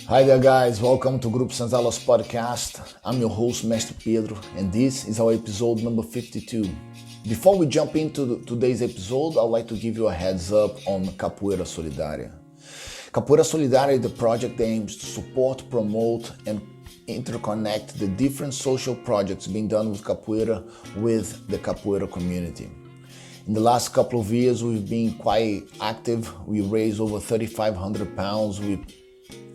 Hi there guys, welcome to Grupo Senzala's podcast. I'm your host, Mestre Pedro, and this is our episode number 52. Before we jump into today's episode, I'd like to give you a heads up on Capoeira Solidária. Capoeira Solidária is the project that aims to support, promote, and interconnect the different social projects being done with Capoeira with the Capoeira community. In the last couple of years, we've been quite active. We raised over 3,500 pounds. We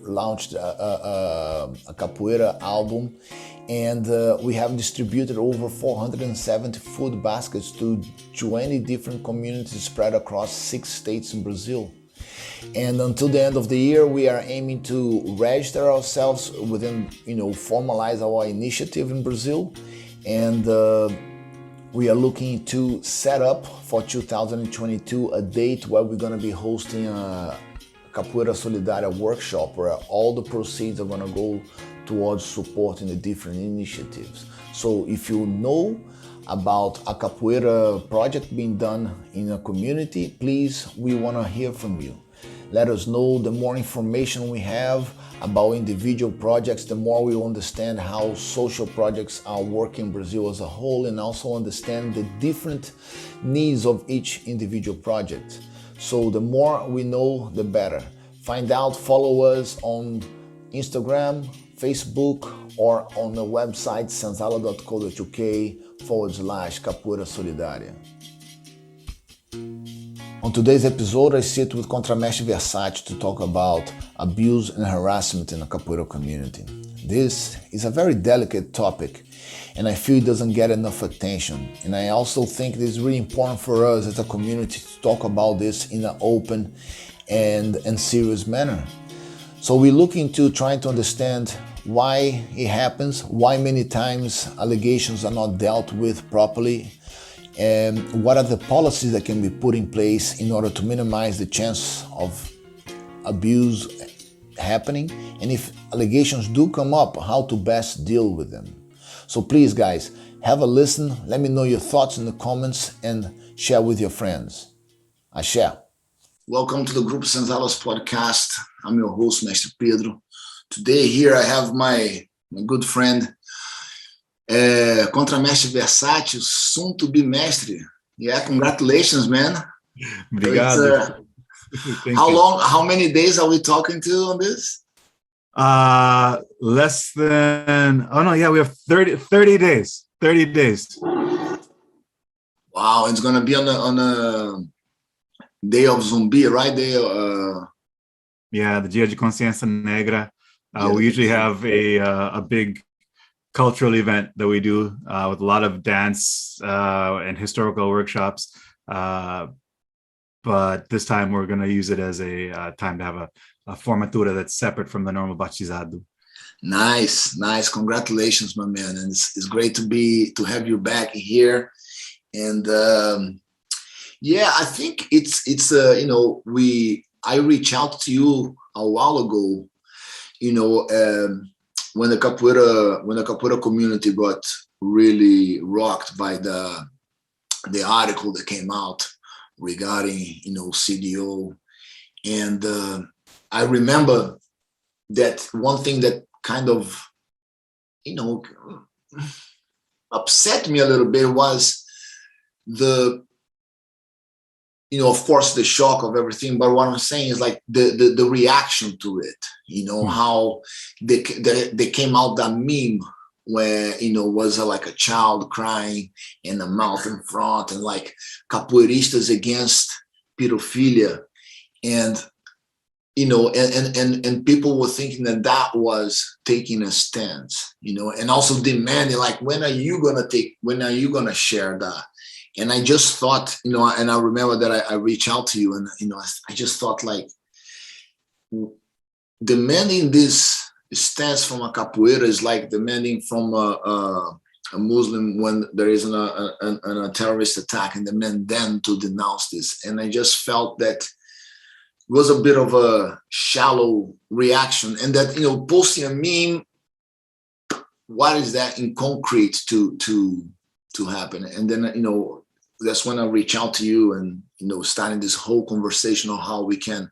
launched a Capoeira album, and we have distributed over 470 food baskets to 20 different communities spread across 6 states in Brazil. And until the end of the year, we are aiming to register ourselves within, formalize our initiative in Brazil. And we are looking to set up for 2022 a date where we're going to be hosting a Capoeira Solidária workshop where all the proceeds are going to go towards supporting the different initiatives. So if you know about a Capoeira project being done in a community, please, we want to hear from you. Let us know. The more information we have about individual projects, the more we understand how social projects are working in Brazil as a whole, and also understand the different needs of each individual project. So the more we know, the better. Find out, follow us on Instagram, Facebook, or on the website senzala.co.uk/Capoeira Solidária. On today's episode, I sit with Contramestre Versátil to talk about abuse and harassment in the Capoeira community. This is a very delicate topic, and I feel it doesn't get enough attention. And I also think it is really important for us as a community to talk about this in an open and serious manner. So we're looking to trying to understand why it happens, why many times allegations are not dealt with properly, and what are the policies that can be put in place in order to minimize the chance of abuse happening, and if allegations do come up, how to best deal with them. So please guys, have a listen, let me know your thoughts in the comments, and share with your friends. I share. Welcome to the Grupo Senzala's podcast. I'm your host, Mestre Pedro. Today here I have my good friend, Contramestre Versátil, soon to be Mestre. Yeah, congratulations, man. Obrigado. How many days are we talking to on this? Less than, we have 30 days. 30 days. Wow, it's gonna be on a day of Zumbi, right? Yeah, the Dia de Consciência Negra. We usually have a big cultural event that we do with a lot of dance and historical workshops. But this time we're going to use it as a time to have a formatura that's separate from the normal batizado. Nice. Congratulations, my man. And it's great to have you back here. And I think I reached out to you a while ago, when the Capoeira community got really rocked by the article that came out regarding CDO, and I remember that one thing that kind of upset me a little bit was of course the shock of everything, but what I'm saying is like the reaction to it, how they came out that meme where was like a child crying and a mouth in front, and like capoeiristas against pedophilia, and and people were thinking that was taking a stance, and also demanding like, when are you gonna share that? And I just thought, and I remember that I reached out to you, and I just thought like, demanding this stance from a capoeira is like demanding from a Muslim when there is a terrorist attack, and demand them to denounce this. And I just felt that it was a bit of a shallow reaction, and that posting a meme, what is that in concrete to happen? And then that's when I reach out to you, and starting this whole conversation on how we can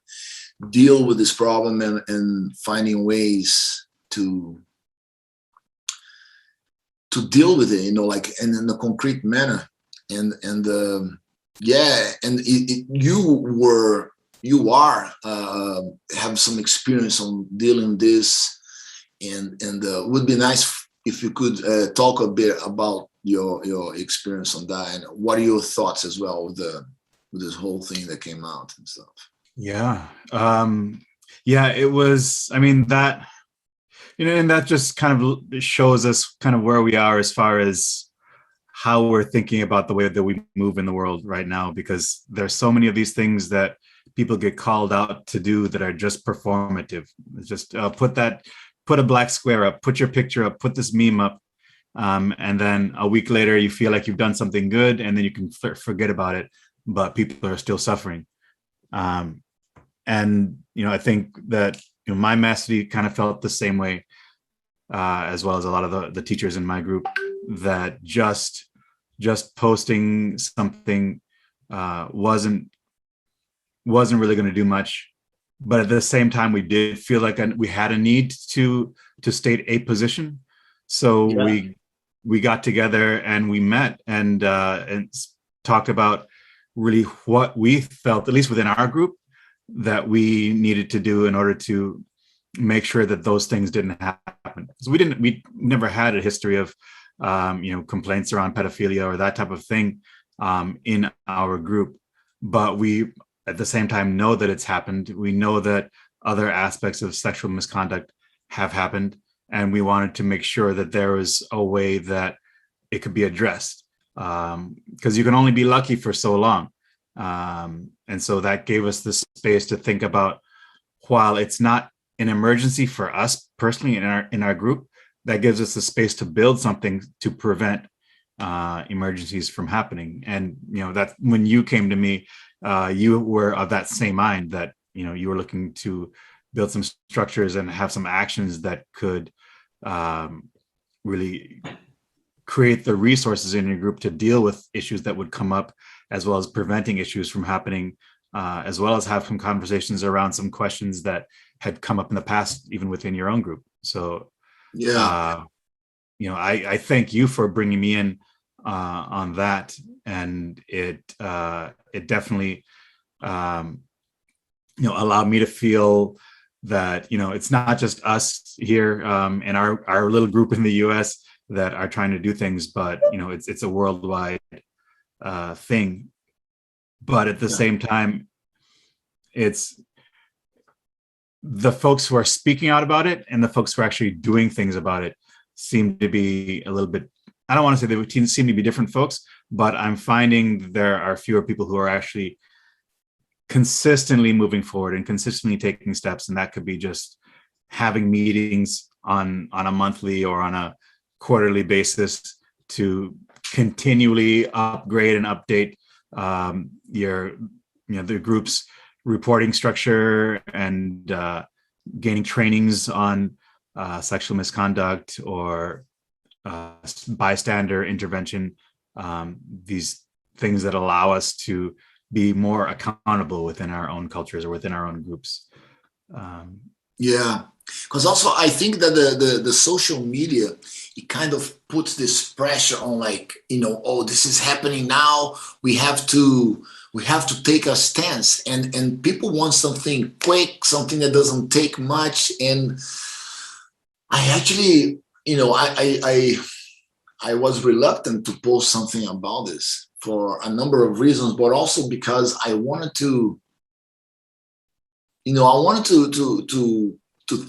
deal with this problem and finding ways to deal with it, you know, like in a concrete manner. And yeah, and you are have some experience on dealing with this, and would be nice if you could talk a bit about your experience on that, and what are your thoughts as well with this whole thing that came out and stuff. Yeah. Yeah, it was, I mean, that, you know, and that just kind of shows us kind of where we are as far as how we're thinking about the way that we move in the world right now, because there's so many of these things that people get called out to do that are just performative. It's just put a black square up, put your picture up, put this meme up, and then a week later you feel like you've done something good, and then you can forget about it, but people are still suffering. And you know, I think that, you know, my mastery kind of felt the same way, as well as a lot of the teachers in my group, that just posting something wasn't really going to do much. But at the same time, we did feel like we had a need to state a position. So yeah, we got together and we met and talked about really what we felt, at least within our group, that we needed to do in order to make sure that those things didn't happen. So we never had a history of you know, complaints around pedophilia or that type of thing in our group, but we at the same time know that it's happened. We know that other aspects of sexual misconduct have happened, and we wanted to make sure that there was a way that it could be addressed, because you can only be lucky for so long. And so that gave us the space to think about, while it's not an emergency for us personally in our group, that gives us the space to build something to prevent emergencies from happening. And you know, that when you came to me, you were of that same mind, that, you know, you were looking to build some structures and have some actions that could really create the resources in your group to deal with issues that would come up, as well as preventing issues from happening, as well as have some conversations around some questions that had come up in the past, even within your own group. So yeah, you know, I thank you for bringing me in on that, and it definitely you know, allowed me to feel that, you know, it's not just us here in our little group in the US that are trying to do things, but you know, it's a worldwide thing. But at the same time, it's the folks who are speaking out about it and the folks who are actually doing things about it seem to be a little bit, I don't want to say they would seem to be different folks, but I'm finding there are fewer people who are actually consistently moving forward and consistently taking steps. And that could be just having meetings on a monthly or on a quarterly basis to continually upgrade and update the group's reporting structure, and gaining trainings on sexual misconduct or bystander intervention, these things that allow us to be more accountable within our own cultures or within our own groups. Yeah, because also I think that the social media, it kind of puts this pressure on, like, you know, oh, this is happening now, we have to take a stance, and people want something quick, something that doesn't take much. And I actually, you know, I was reluctant to post something about this for a number of reasons, but also because I wanted to, you know, I wanted to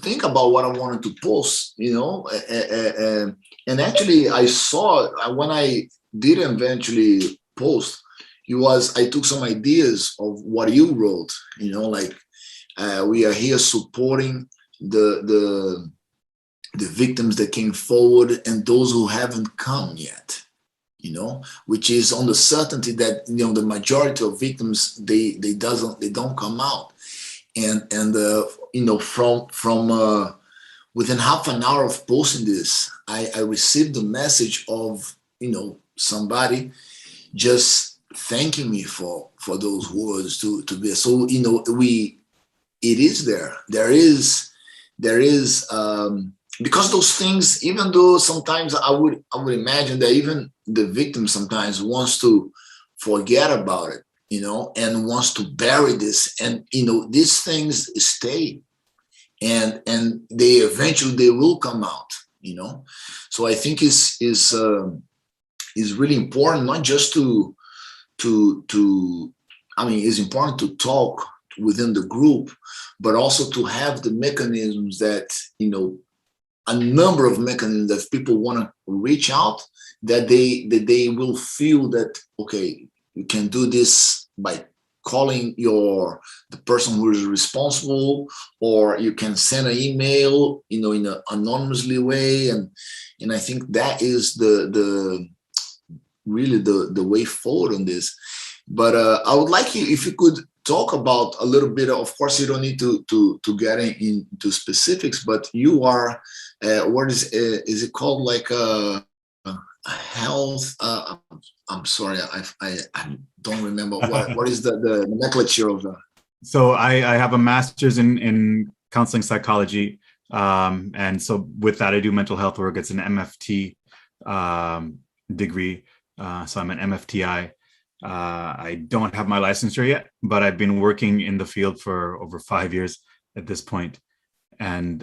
think about what I wanted to post, you know, and actually I saw, when I did eventually post, I took some ideas of what you wrote, you know, like we are here supporting the victims that came forward and those who haven't come yet, you know, which is on the certainty that, you know, the majority of victims, they don't come out. And you know, from within half an hour of posting this, I received a message of, you know, somebody just thanking me for those words to be. So, you know, it is there. There is because those things, even though sometimes I would imagine that even the victim sometimes wants to forget about it, and wants to bury this, and these things stay, and they eventually they will come out, So I think is really important, not just to I mean, it's important to talk within the group, but also to have the mechanisms that, a number of mechanisms that people want to reach out, that they will feel that, okay, you can do this by calling the person who is responsible, or you can send an email, in an anonymously way. And I think that is really the way forward on this. But I would like you, if you could talk about a little bit. Of course, you don't need to get into specifics, but you are what is it called? Like a health. I'm sorry, I don't remember what is the nomenclature of that. So I have a master's in counseling psychology, and so with that I do mental health work. It's an MFT degree, so I'm an MFTI. I don't have my licensure yet, but I've been working in the field for over 5 years at this point. And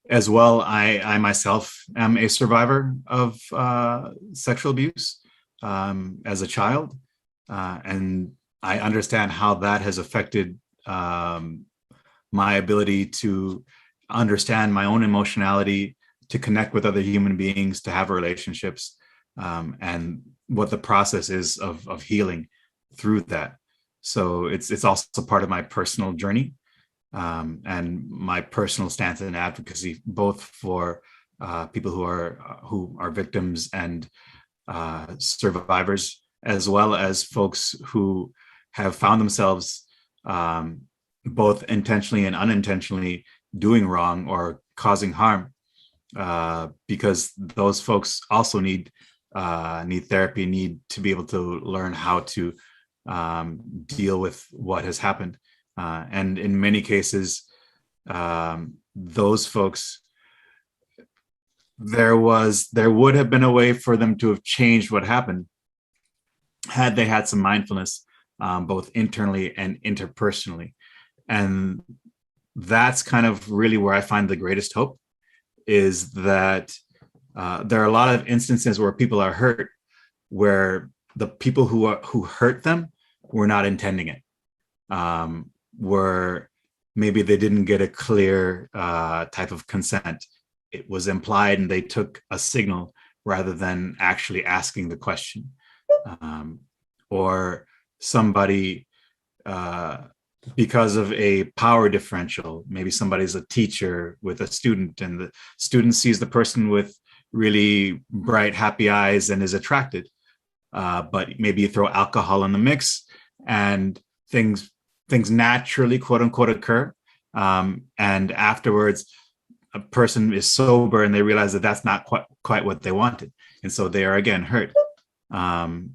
as well, I myself am a survivor of sexual abuse as a child. And I understand how that has affected my ability to understand my own emotionality, to connect with other human beings, to have relationships, and what the process is of healing through that. So it's also part of my personal journey, and my personal stance in advocacy, both for people who are victims and survivors, as well as folks who have found themselves both intentionally and unintentionally doing wrong or causing harm, because those folks also need therapy, need to be able to learn how to deal with what has happened. And in many cases, those folks, there would have been a way for them to have changed what happened had they had some mindfulness, both internally and interpersonally. And that's kind of really where I find the greatest hope, is that there are a lot of instances where people are hurt, where the people who hurt them were not intending it, where maybe they didn't get a clear type of consent. It was implied and they took a signal rather than actually asking the question. Or somebody, because of a power differential, maybe somebody's a teacher with a student, and the student sees the person with really bright, happy eyes and is attracted. But maybe you throw alcohol in the mix and things naturally, quote unquote, occur. And afterwards, a person is sober and they realize that that's not quite what they wanted. And so they are again hurt. And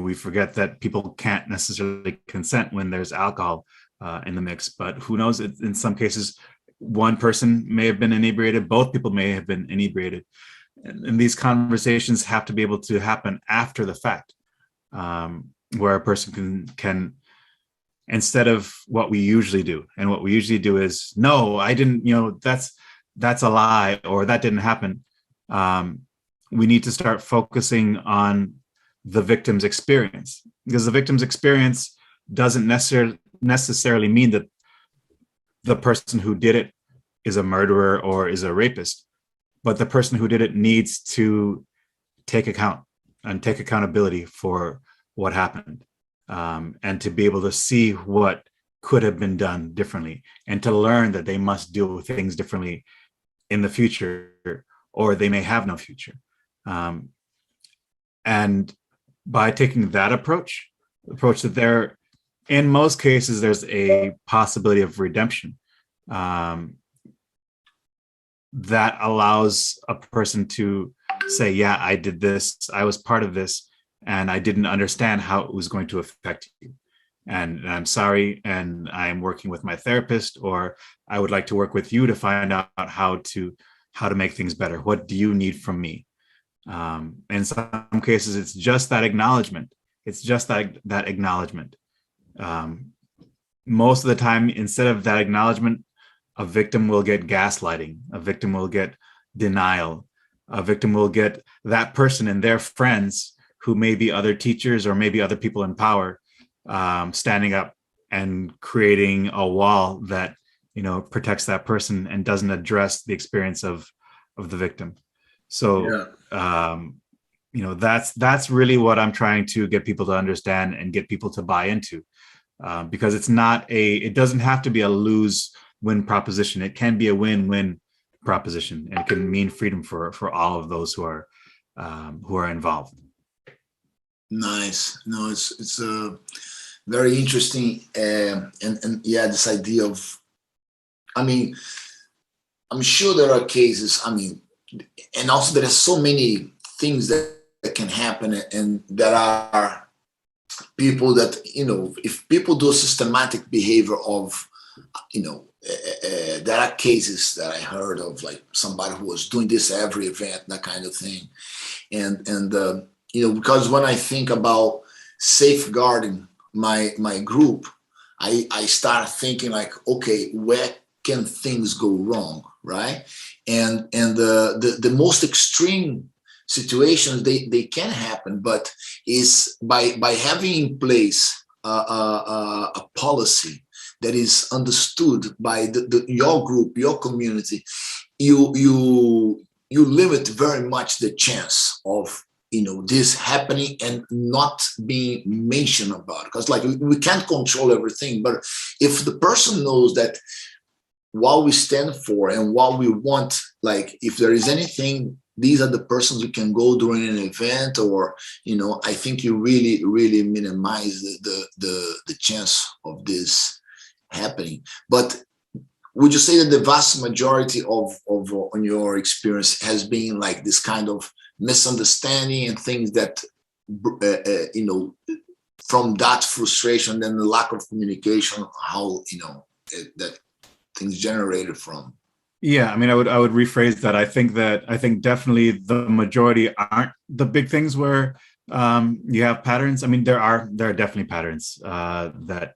we forget that people can't necessarily consent when there's alcohol in the mix. But who knows? In some cases, one person may have been inebriated, both people may have been inebriated. And these conversations have to be able to happen after the fact, where a person can, instead of what we usually do. And what we usually do is, no, I didn't, that's a lie, or that didn't happen. We need to start focusing on the victim's experience, because the victim's experience doesn't necessarily mean that the person who did it is a murderer or is a rapist, but the person who did it needs to take account and take accountability for what happened, and to be able to see what could have been done differently, and to learn that they must deal with things differently in the future, or they may have no future. And by taking that approach that there, in most cases, there's a possibility of redemption, that allows a person to say, yeah, I did this, I was part of this, and I didn't understand how it was going to affect you. and I'm sorry, and I'm working with my therapist, or I would like to work with you to find out how to make things better. What do you need from me? In some cases, it's just that acknowledgement. It's just that acknowledgement. Most of the time, instead of that acknowledgement, a victim will get gaslighting. A victim will get denial. A victim will get that person and their friends, who may be other teachers or maybe other people in power, standing up and creating a wall that, protects that person and doesn't address the experience of the victim. So, that's really what I'm trying to get people to understand and get people to buy into, because it doesn't have to be a lose-win proposition. It can be a win-win proposition, and it can mean freedom for all of those who are involved. Nice. No, it's a very interesting, and yeah, this idea of, I'm sure there are cases, and also there are so many things that can happen, and there are people that, if people do systematic behavior of, there are cases that I heard of, like somebody who was doing this every event, that kind of thing. And because when I think about safeguarding my group, I start thinking like, okay, where can things go wrong, right? And the most extreme situations, they can happen, but is by having in place a policy that is understood by your group, your community, you limit very much the chance of this happening and not being mentioned about, because like we can't control everything, but if the person knows that what we stand for and what we want, like if there is anything, these are the persons who can go during an event, or I think you really minimize the chance of this happening. But would you say that the vast majority of on your experience has been like this kind of misunderstanding and things that from that frustration, then the lack of communication, how that things generated from? Yeah, I would rephrase that. I think definitely the majority aren't the big things where you have patterns. There are definitely patterns that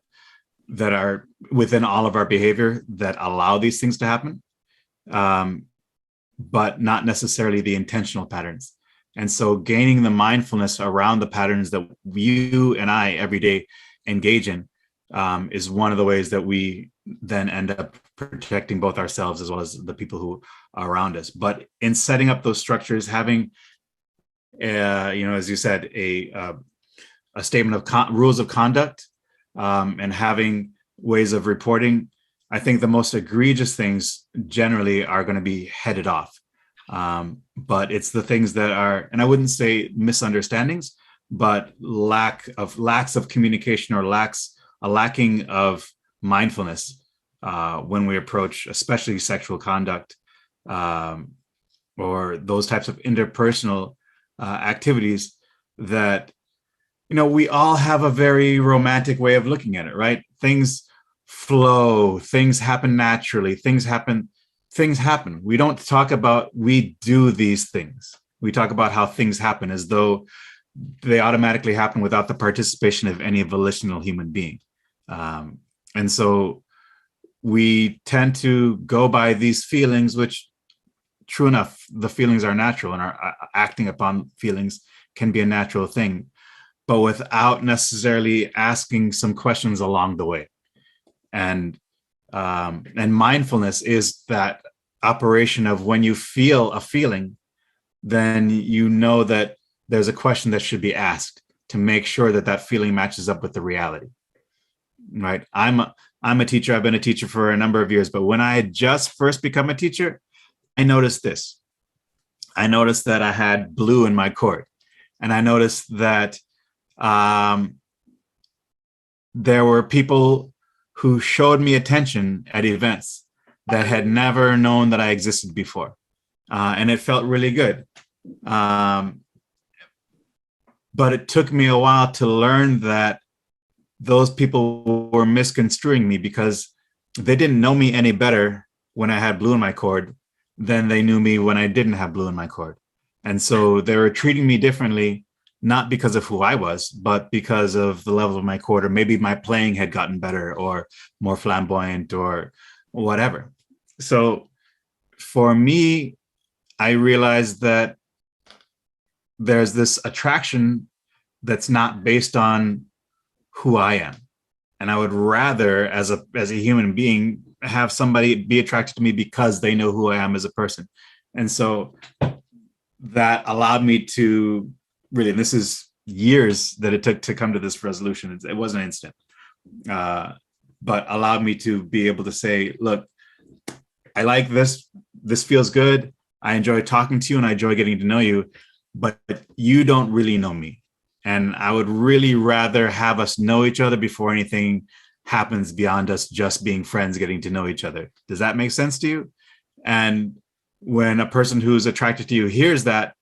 are within all of our behavior that allow these things to happen, but not necessarily the intentional patterns. And so gaining the mindfulness around the patterns that you and I every day engage in is one of the ways that we then end up protecting both ourselves as well as the people who are around us. But in setting up those structures, having, as you said, a statement of rules of conduct, and having ways of reporting, I think the most egregious things generally are going to be headed off. But it's the things that are, and I wouldn't say misunderstandings, but lacks of communication, or a lacking of mindfulness when we approach, especially sexual conduct, or those types of interpersonal activities that, we all have a very romantic way of looking at it, right? Things flow, things happen naturally, things happen. We don't talk about we do these things. We talk about how things happen as though they automatically happen without the participation of any volitional human being. And so we tend to go by these feelings, which, true enough, the feelings are natural, and our acting upon feelings can be a natural thing, but without necessarily asking some questions along the way. And mindfulness is that operation of when you feel a feeling, then that there's a question that should be asked to make sure that feeling matches up with the reality. Right? I'm a teacher. I've been a teacher for a number of years, but when I had just first become a teacher, I noticed this. I noticed that I had blue in my court, and I noticed that there were people who showed me attention at events that had never known that I existed before. And it felt really good. But it took me a while to learn that those people were misconstruing me because they didn't know me any better when I had blue in my cord than they knew me when I didn't have blue in my cord. And so they were treating me differently, not because of who I was, but because of the level of my cord, or maybe my playing had gotten better or more flamboyant or whatever. So for me, I realized that there's this attraction that's not based on who I am. And I would rather, as a human being, have somebody be attracted to me because they know who I am as a person. And so that allowed me to really, and this is years that it took to come to this resolution. It wasn't instant, but allowed me to be able to say, look, I like this. This feels good. I enjoy talking to you and I enjoy getting to know you, but you don't really know me. And I would really rather have us know each other before anything happens beyond us just being friends, getting to know each other. Does that make sense to you? And when a person who's attracted to you hears that,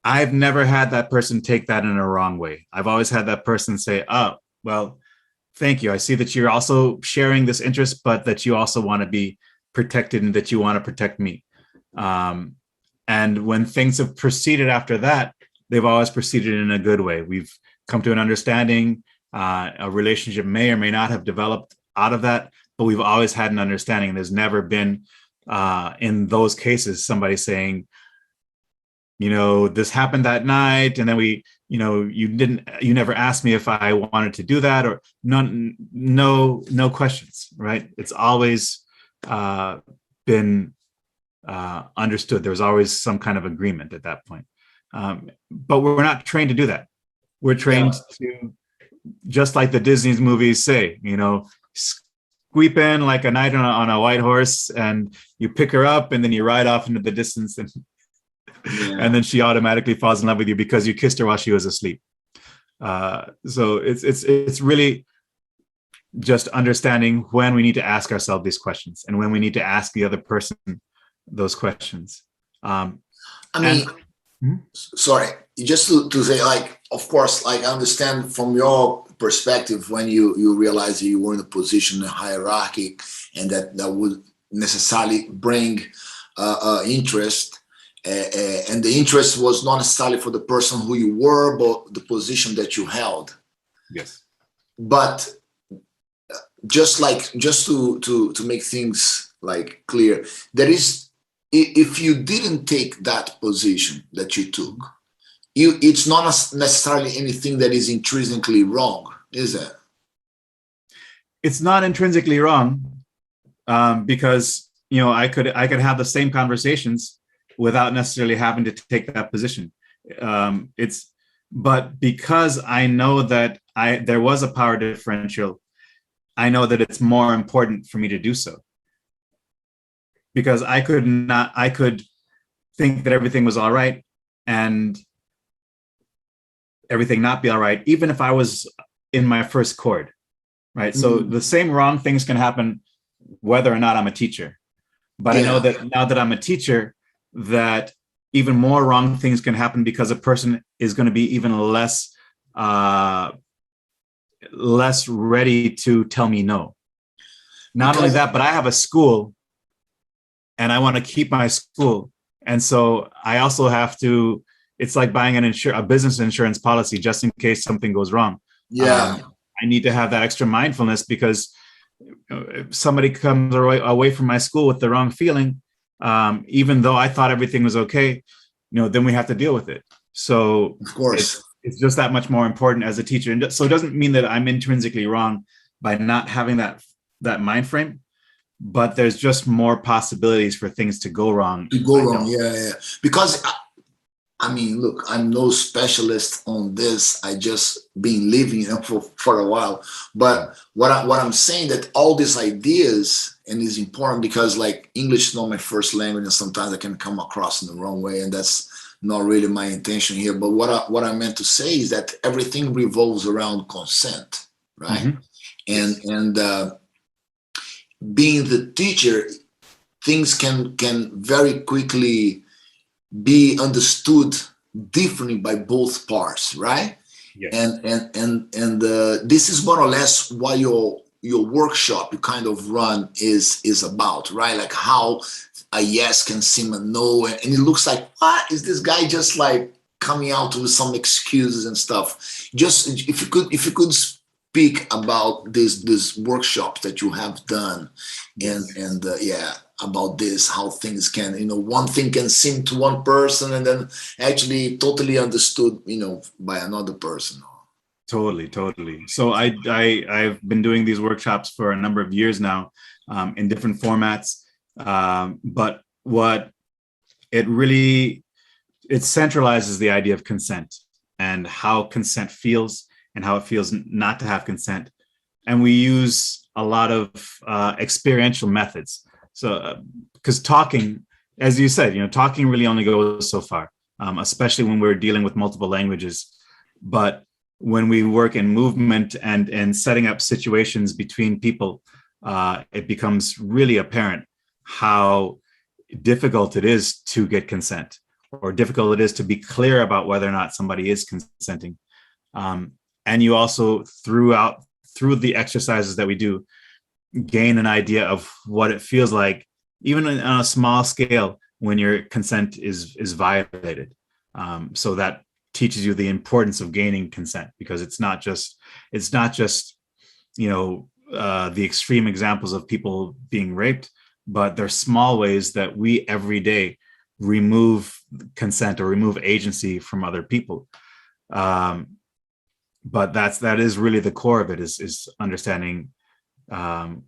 I've never had that person take that in a wrong way. I've always had that person say, oh, well, thank you. I see that you're also sharing this interest, but that you also want to be protected and that you want to protect me. And when things have proceeded after that, they've always proceeded in a good way. We've come to an understanding. A relationship may or may not have developed out of that, but we've always had an understanding. There's never been, in those cases, somebody saying, this happened that night, and then you never asked me if I wanted to do that, or no questions, right? It's always been understood. There was always some kind of agreement at that point. But we're not trained to do that. We're trained to, just like the Disney movies say, sweep in like a knight on a white horse, and you pick her up, and then you ride off into the distance, and then she automatically falls in love with you because you kissed her while she was asleep. So it's really just understanding when we need to ask ourselves these questions and when we need to ask the other person those questions. Sorry, just to say, like, of course, like, I understand from your perspective when you realize that you were in a position in hierarchy, and that would necessarily bring interest, and the interest was not necessarily for the person who you were, but the position that you held. Yes. But just to make things like clear, there is, if you didn't take that position that you took, it's not necessarily anything that is intrinsically wrong, is it? It's not intrinsically wrong, because I could have the same conversations without necessarily having to take that position. But because I know that there was a power differential, I know that it's more important for me to do so. Because I could think that everything was all right and everything not be all right, even if I was in my first chord, right? Mm-hmm. So the same wrong things can happen whether or not I'm a teacher. But I know that now that I'm a teacher, that even more wrong things can happen because a person is going to be even less ready to tell me no. Not only that, but I have a school, and I want to keep my school. And so I also have to, it's like buying a business insurance policy just in case something goes wrong. I need to have that extra mindfulness, because if somebody comes away from my school with the wrong feeling, even though I thought everything was okay, then we have to deal with it. So of course, it's just that much more important as a teacher. And so it doesn't mean that I'm intrinsically wrong by not having that mind frame, but there's just more possibilities for things to go wrong. Yeah. Because I mean, look, I'm no specialist on this. I just been living for a while. But what I'm saying, that all these ideas, and is important because, like, English is not my first language, and sometimes I can come across in the wrong way, and that's not really my intention here. But what I meant to say is that everything revolves around consent, right? Mm-hmm. And being the teacher, things can very quickly be understood differently by both parts, right? Yes. And this is more or less what your workshop you kind of run is about, right? Like how a yes can seem a no, and it looks like, what is this guy just like coming out with some excuses and stuff? Just if you could speak about this workshop that you have done, Yes. and yeah, about this, how things can, one thing can seem to one person and then actually totally understood, by another person. Totally, totally. So I've been doing these workshops for a number of years now, in different formats. But what it really it centralizes the idea of consent and how consent feels and how it feels not to have consent. And we use a lot of experiential methods. So, because talking, as you said, talking really only goes so far, especially when we're dealing with multiple languages. But when we work in movement and setting up situations between people, it becomes really apparent how difficult it is to get consent, or difficult it is to be clear about whether or not somebody is consenting. And you also, through the exercises that we do, gain an idea of what it feels like, even on a small scale, when your consent is violated. So that teaches you the importance of gaining consent, because it's not just the extreme examples of people being raped, but there's small ways that we every day remove consent or remove agency from other people. But that is really the core of it, is understanding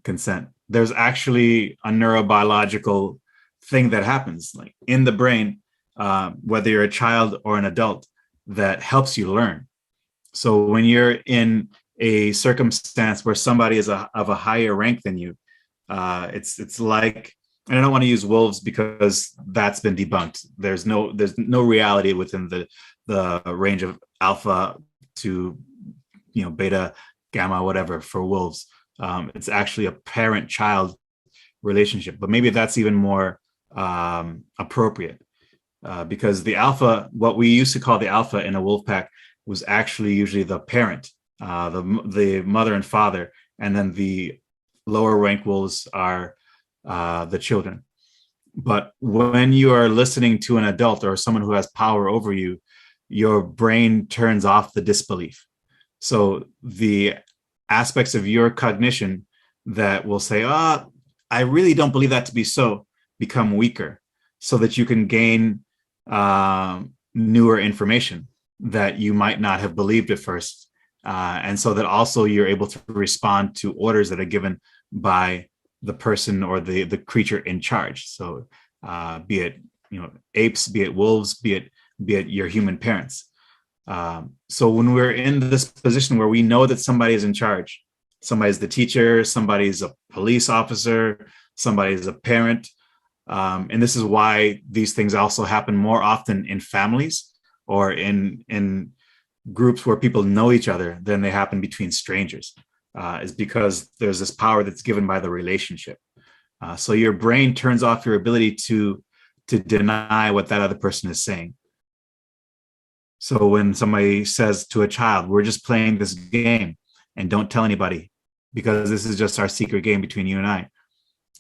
consent. There's actually a neurobiological thing that happens, like in the brain, whether you're a child or an adult, that helps you learn. So when you're in a circumstance where somebody is of a higher rank than you, it's like, and I don't want to use wolves because that's been debunked. There's no reality within the range of alpha to beta, gamma, whatever for wolves. It's actually a parent-child relationship, but maybe that's even more appropriate, because the alpha, what we used to call the alpha in a wolf pack, was actually usually the parent, the mother and father, and then the lower rank wolves are the children. But when you are listening to an adult or someone who has power over you, your brain turns off the disbelief. So the aspects of your cognition that will say, I really don't believe that to be so, become weaker, so that you can gain newer information that you might not have believed at first. And so that also you're able to respond to orders that are given by the person or the creature in charge. So be it apes, be it wolves, be it your human parents. So when we're in this position where we know that somebody is in charge, somebody's the teacher, somebody's a police officer, somebody's a parent, and this is why these things also happen more often in families or in groups where people know each other than they happen between strangers, is because there's this power that's given by the relationship. So your brain turns off your ability to deny what that other person is saying. So when somebody says to a child, we're just playing this game and don't tell anybody because this is just our secret game between you and I,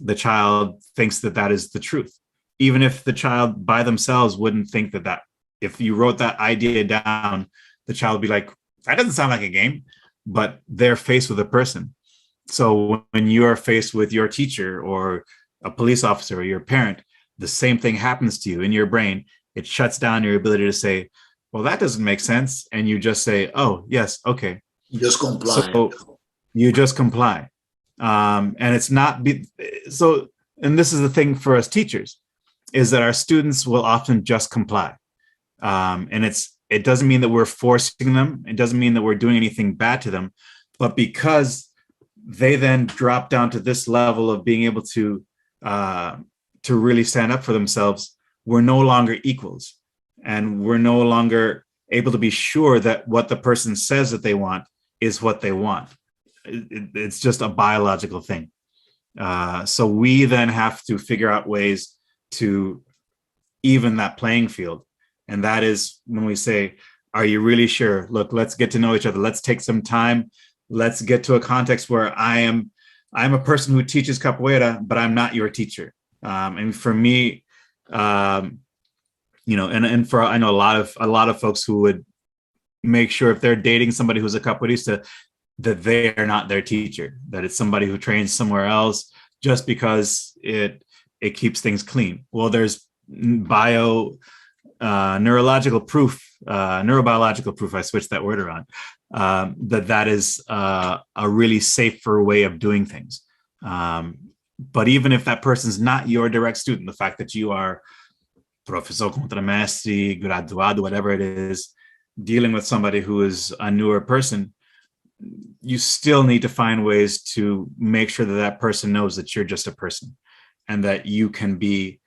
the child thinks that that is the truth. Even if the child by themselves wouldn't think that if you wrote that idea down, the child would be like, that doesn't sound like a game, but they're faced with a person. So when you are faced with your teacher or a police officer or your parent, the same thing happens to you in your brain. It shuts down your ability to say, well, that doesn't make sense. And you just say, oh, yes, okay. Just comply. So you just comply. And it's not, and this is the thing for us teachers, is that our students will often just comply. And it doesn't mean that we're forcing them. It doesn't mean that we're doing anything bad to them, but because they then drop down to this level of being able to really stand up for themselves, we're no longer equals. And we're no longer able to be sure that what the person says that they want is what they want. It's just a biological thing. So we then have to figure out ways to even that playing field. And that is when we say, Are you really sure? Look, let's get to know each other. Let's take some time. Let's get to a context where I'm a person who teaches capoeira, but I'm not your teacher. And for me, and for, I know a lot of folks who would make sure if they're dating somebody who's a capoeirista, that they are not their teacher, that it's somebody who trains somewhere else just because it keeps things clean. Well, there's neurobiological proof, I switched that word around, that is a really safer way of doing things. But even if that person's not your direct student, the fact that you are professor, contramestre, graduado, whatever it is, dealing with somebody who is a newer person, you still need to find ways to make sure that that person knows that you're just a person and that you can be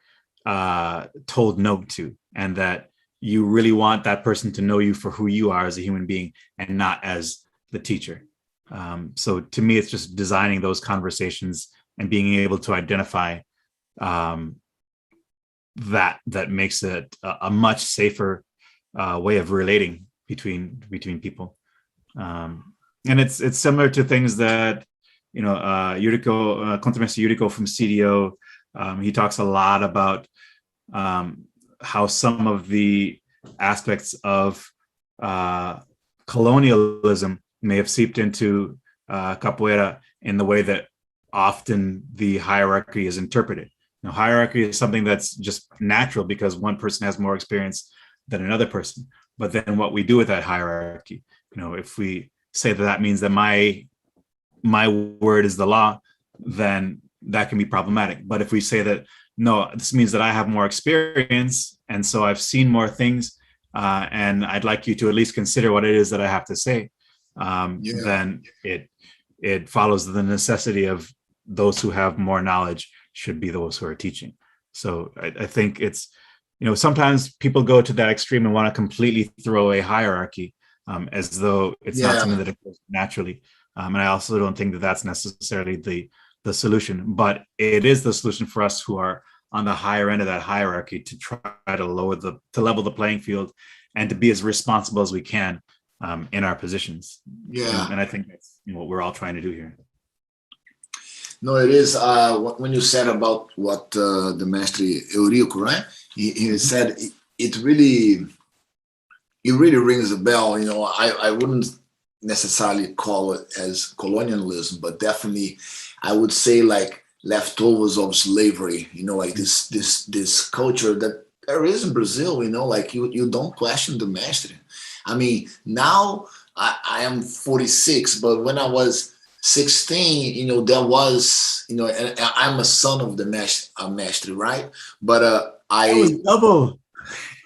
told no to, and that you really want that person to know you for who you are as a human being and not as the teacher. So to me, it's just designing those conversations and being able to identify that makes it a much safer way of relating between people. And it's similar to things that, Contramestre Yuriko from CDO, he talks a lot about how some of the aspects of colonialism may have seeped into capoeira in the way that often the hierarchy is interpreted. Now, hierarchy is something that's just natural because one person has more experience than another person. But then what we do with that hierarchy, if we say that means that my word is the law, then that can be problematic. But if we say that, no, this means that I have more experience, and so I've seen more things, and I'd like you to at least consider what it is that I have to say, then it follows the necessity of those who have more knowledge should be those who are teaching. So I think it's, sometimes people go to that extreme and want to completely throw away hierarchy, as though it's not something that occurs naturally. And I also don't think that that's necessarily the solution, but it is the solution for us who are on the higher end of that hierarchy to try to level the playing field and to be as responsible as we can in our positions. And I think that's what we're all trying to do here. No, it is. When you said about what the Mestre Eurico, right? He said it really rings a bell. I wouldn't necessarily call it as colonialism, but definitely I would say like leftovers of slavery. Like this culture that there is in Brazil. Like you don't question the Mestre. I mean, now I am 46, but when I was 16, there was, and I'm a son of the Mestre, right? But I was double.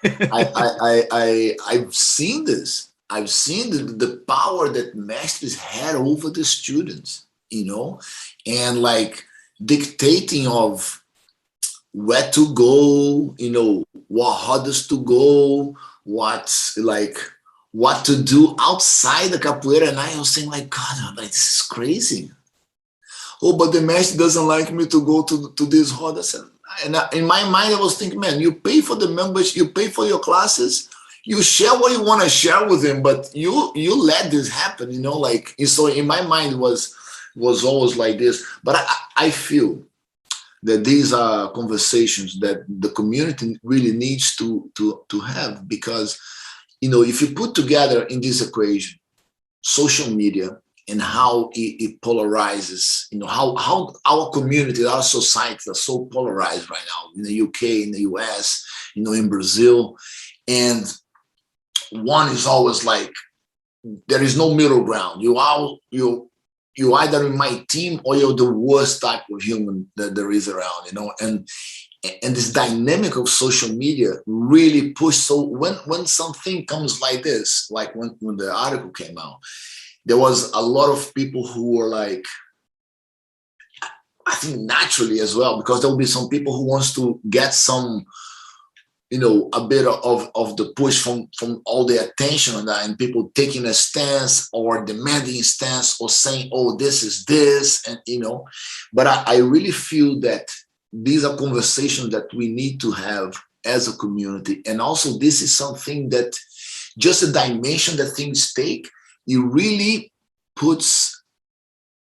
I've seen this. I've seen the power that Mestres had over the students, and like dictating of where to go, what rodas to go, what to do outside the capoeira. And I was saying like, God, like this is crazy. Oh, but the Mestre doesn't like me to go to this rodas. And in my mind, I was thinking, man, you pay for the members, you pay for your classes, you share what you want to share with them, but you let this happen, So in my mind, it was always like this. But I feel that these are conversations that the community really needs to have, because, if you put together in this equation social media and how it polarizes, how our community, our society are so polarized right now in the UK, in the US, in Brazil. And one is always like, there is no middle ground. You either in my team or you're the worst type of human that there is around, and this dynamic of social media really pushed. So when something comes like this, like when the article came out, there was a lot of people who were like, I think naturally as well, because there will be some people who wants to get some, a bit of the push from all the attention on that, and people taking a stance or demanding a stance or saying, oh, this is this, and but I really feel that these are conversations that we need to have as a community. And also this is something that just the dimension that things take, it really puts,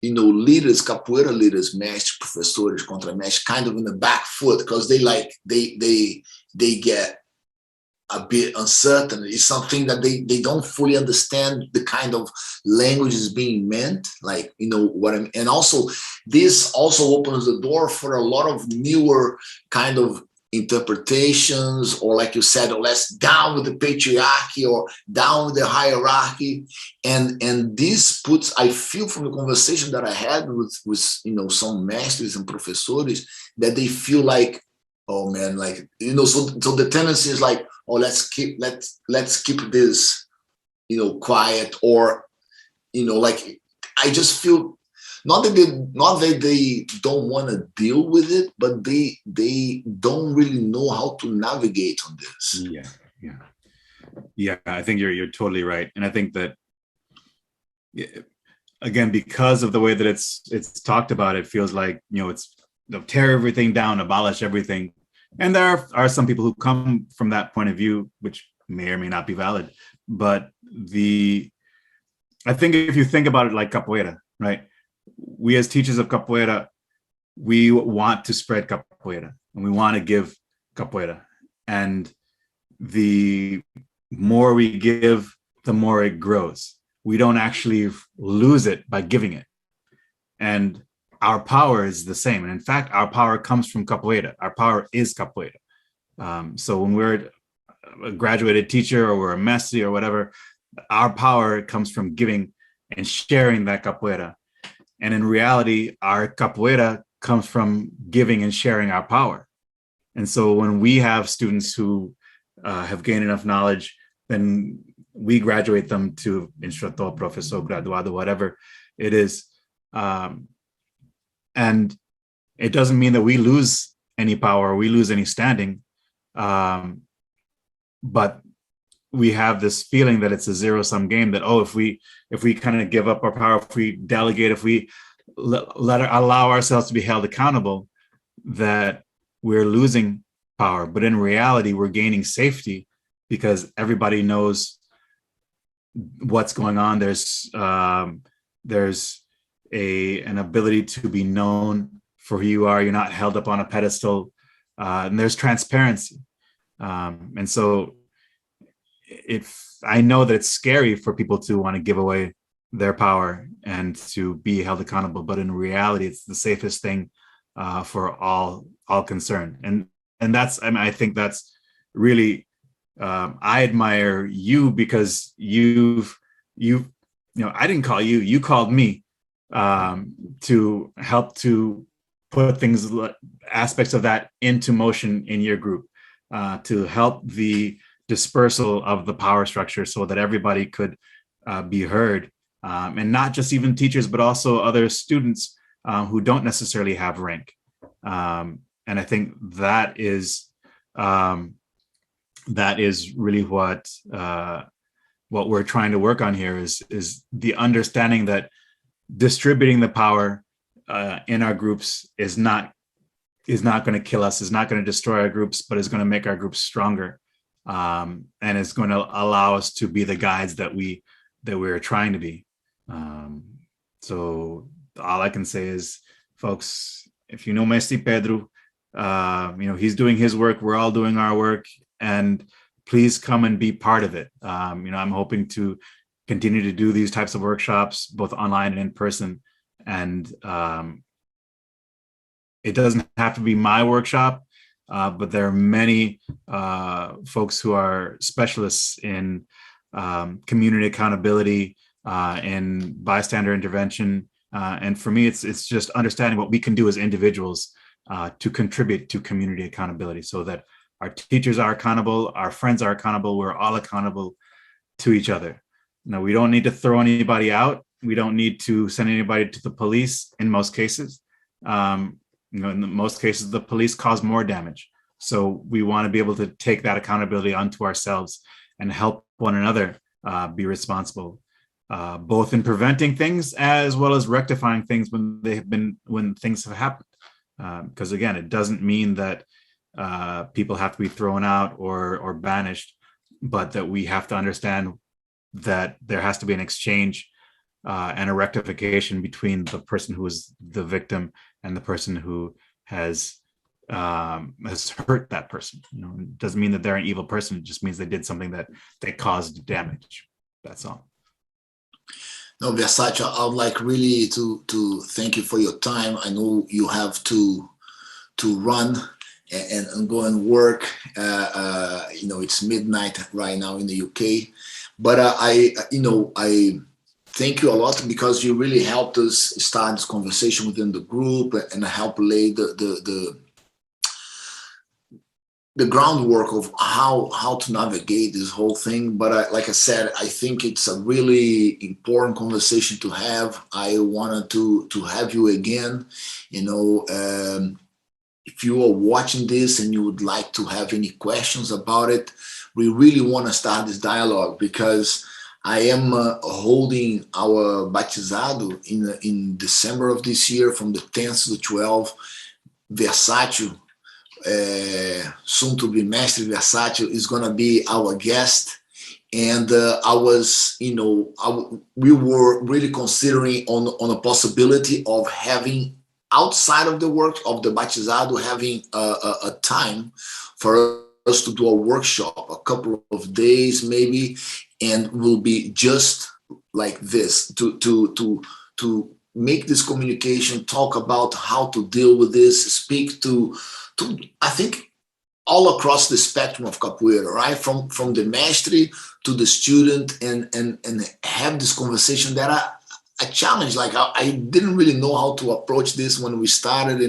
you know, leaders, capoeira leaders, mestres, professores, contramestres, kind of in the back foot, because they get a bit uncertain. It's something that they don't fully understand the kind of language is being meant, like, you know what I mean. And also this also opens the door for a lot of newer kind of interpretations, or like you said, or less down with the patriarchy or down with the hierarchy. And this puts, I feel from the conversation that I had with you know, some masters and professores, that they feel like, oh man, like, you know, so the tendency is like, oh, let's keep this, you know, quiet, or, you know, like, I just feel not that they don't want to deal with it, but they don't really know how to navigate on this. Yeah. I think you're totally right, and I think that, again, because of the way that it's talked about, it feels like, you know, it's, you know, tear everything down, abolish everything. And there are some people who come from that point of view, which may or may not be valid. But I think if you think about it like capoeira, right? We as teachers of capoeira, we want to spread capoeira, and we want to give capoeira. And the more we give, the more it grows. We don't actually lose it by giving it. And our power is the same. And in fact, our power comes from capoeira. Our power is capoeira. So when we're a graduated teacher, or we're a mestre or whatever, our power comes from giving and sharing that capoeira. And in reality, our capoeira comes from giving and sharing our power. And so when we have students who have gained enough knowledge, then we graduate them to instructor, professor, graduado, whatever it is. And it doesn't mean that we lose any power, or we lose any standing. But we have this feeling that it's a zero-sum game, that, oh, if we kind of give up our power, if we delegate, if we allow ourselves to be held accountable, that we're losing power. But in reality, we're gaining safety, because everybody knows what's going on. There's an ability to be known for who you are. You're not held up on a pedestal, and there's transparency. And so I know that it's scary for people to want to give away their power and to be held accountable, but in reality, it's the safest thing for all concerned. And that's, I mean, I think that's really, I admire you, because you know, I didn't call you, you called me to help to put things, aspects of that into motion in your group, to help the dispersal of the power structure so that everybody could be heard, and not just even teachers, but also other students who don't necessarily have rank. And I think that is really what we're trying to work on here, is the understanding that distributing the power in our groups is not going to kill us, is not going to destroy our groups, but is going to make our groups stronger, and it's going to allow us to be the guides that we're trying to be. So all I can say is, folks, if you know Mestre Pedro, you know, he's doing his work, we're all doing our work, and please come and be part of it. You know, I'm hoping to continue to do these types of workshops, both online and in person. And it doesn't have to be my workshop, but there are many folks who are specialists in community accountability, and bystander intervention. And for me, it's just understanding what we can do as individuals to contribute to community accountability, so that our teachers are accountable, our friends are accountable, we're all accountable to each other. Now, we don't need to throw anybody out. We don't need to send anybody to the police in most cases. You know, in most cases, the police cause more damage. So we want to be able to take that accountability onto ourselves and help one another be responsible, both in preventing things as well as rectifying things when things have happened. Because again, it doesn't mean that people have to be thrown out or banished, but that we have to understand that there has to be an exchange and a rectification between the person who is the victim and the person who has hurt that person. It doesn't mean that they're an evil person. It just means they did something that caused damage. That's all. No, Versátil, I would like really to thank you for your time. I know you have to run and go and work. It's midnight right now in the UK, but I thank you a lot because you really helped us start this conversation within the group and help lay the groundwork of how to navigate this whole thing. But like I said, I think it's a really important conversation to have. I wanted to have you again. If you are watching this and you would like to have any questions about it, we really want to start this dialogue, because I am holding our batizado in December of this year, from the 10th to the 12th. Versátil, soon to be Mestre Versátil, is going to be our guest. And we were really considering on a possibility of having, outside of the work of the batizado, having a time for us to do a workshop, a couple of days maybe, and will be just like this, to make this communication, talk about how to deal with this, speak to I think all across the spectrum of capoeira, right? From the mestre to the student, and have this conversation that I challenge. Like I didn't really know how to approach this when we started,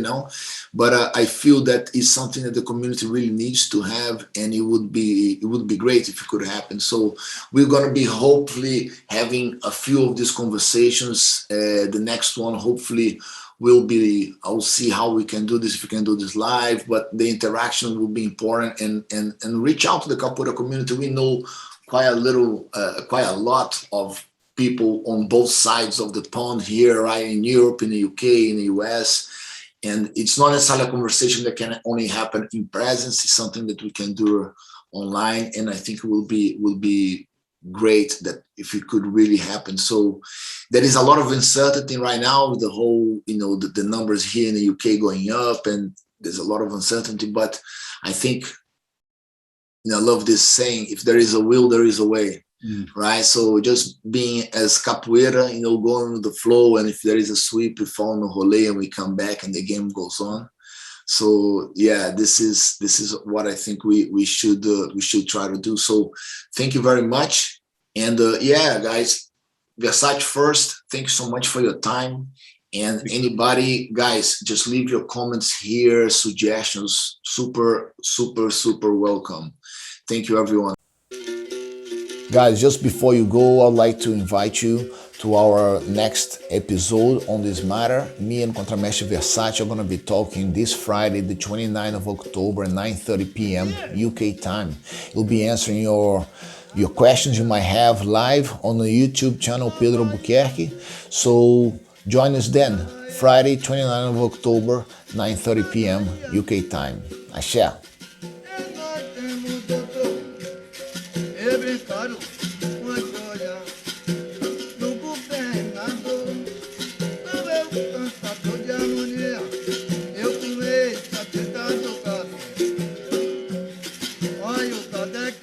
but I feel that it's something that the community really needs to have, and it would be great if it could happen. So we're going to be hopefully having a few of these conversations. The next one hopefully will be, I'll see how we can do this, if we can do this live, but the interaction will be important, and reach out to the capoeira community. We know quite a lot of people on both sides of the pond here, right, in Europe, in the UK, in the US. And it's not necessarily a conversation that can only happen in presence. It's something that we can do online, and I think it will be great that if it could really happen. So there is a lot of uncertainty right now with the whole, the numbers here in the UK going up, and there's a lot of uncertainty. But I think, I love this saying: if there is a will, there is a way. Right? So just being as capoeira, going with the flow, and if there is a sweep, we fall in the rolê and we come back and the game goes on. So yeah, this is what I think we should try to do. So thank you very much. And yeah, guys, Versátil first, thank you so much for your time. And anybody, guys, just leave your comments here, suggestions, super welcome. Thank you, everyone. Guys, just before you go, I'd like to invite you to our next episode on this matter. Me and Contramestre Versátil are going to be talking this Friday, the 29th of October, 9:30 p.m. UK time. We'll be answering your questions you might have live on the YouTube channel Pedro Albuquerque. So join us then, Friday, 29th of October, 9:30 p.m. UK time. Axé. Olha o Codec